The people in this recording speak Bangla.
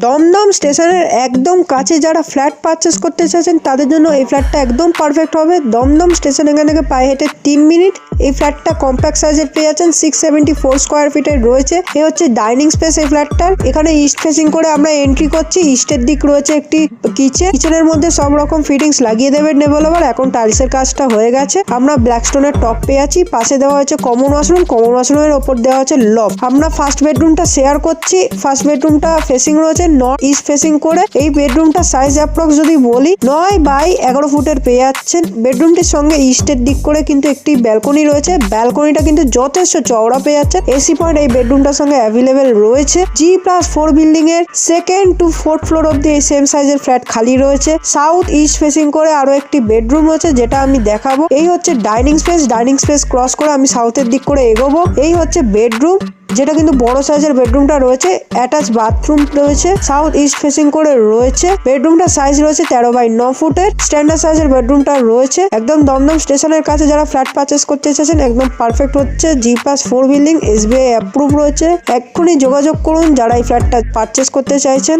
দমদম স্টেশনের একদম কাছে যারা ফ্ল্যাট পারচেস করতে চাইছেন তাদের জন্য এই ফ্ল্যাটটা একদম পারফেক্ট হবে। দমদম স্টেশন এখান থেকে পায়ে হেঁটে 3 মিনিট। এই ফ্ল্যাটটা কম্প্যাক্ট সাইজের পেয়ে যাচ্ছেন, 674 স্কোয়ার ফিটের রয়েছে। এ হচ্ছে ডাইনিং স্পেস এই ফ্ল্যাটটার। এখানে ইস্ট ফেসিং করে আমরা এন্ট্রি করছি। ইস্টের দিক রয়েছে একটি কিচেনের মধ্যে সব রকম ফিটিংস লাগিয়ে দেবেন ডেভেলপার। এখন টাইলসের কাজটা হয়ে গেছে। আমরা ব্ল্যাকস্টোনের টপ পেয়ে আছি। পাশে দেওয়া হয়েছে কমন ওয়াশরুমের ওপর দেওয়া হচ্ছে লব। আমরা ফার্স্ট বেডরুমটা শেয়ার করছি। ফার্স্ট বেডরুমটা ফেসিং রয়েছে নর্থ ইস্ট ফেসিং করে। এই বেডরুমটা সাইজ অ্যাপ্রক্স যদি বলি 9 বাই 11 ফুটের পেয়ে যাচ্ছেন। বেডরুমটির সঙ্গে ইস্টের দিক করে কিন্তু একটি ব্যালকনি রয়েছে। ব্যালকনিটা কিন্তু যথেষ্ট চওড়া পেয়ে যাচ্ছে। এসি পয়েন্ট এই বেডরুমটার সঙ্গে অ্যাভেলেবেল রয়েছে। G+4 বিল্ডিং এর 2nd to 4th ফ্লোর অব্দি এই সেম সাইজের ফ্ল্যাট খালি রয়েছে। সাউথ ইস্ট ফেসিং করে আরো একটি বেডরুম রয়েছে যেটা আমি দেখাবো। এই হচ্ছে ডাইনিং স্পেস ক্রস করে আমি সাউথের দিক করে এগোবো। এই হচ্ছে বেডরুম, যেটা কিন্তু বড় সাইজের বেডরুমটা রয়েছে। অ্যাটাচ বাথরুম রয়েছে, সাউথ ইস্ট ফেসিং করে রয়েছে। বেডরুমটা সাইজ রয়েছে 13 বাই 9 ফুটের। স্ট্যান্ডার্ড সাইজের বেডরুমটা রয়েছে। একদম দমদম স্টেশনের কাছে যারা ফ্ল্যাট পারচেস করতে চাইছেন একদম পারফেক্ট হচ্ছে। G+4 বিল্ডিং, SBI অ্যাপ্রুভ রয়েছে। এক্ষুনি যোগাযোগ করুন যারা এই ফ্ল্যাটটা পারচেস করতে চাইছেন।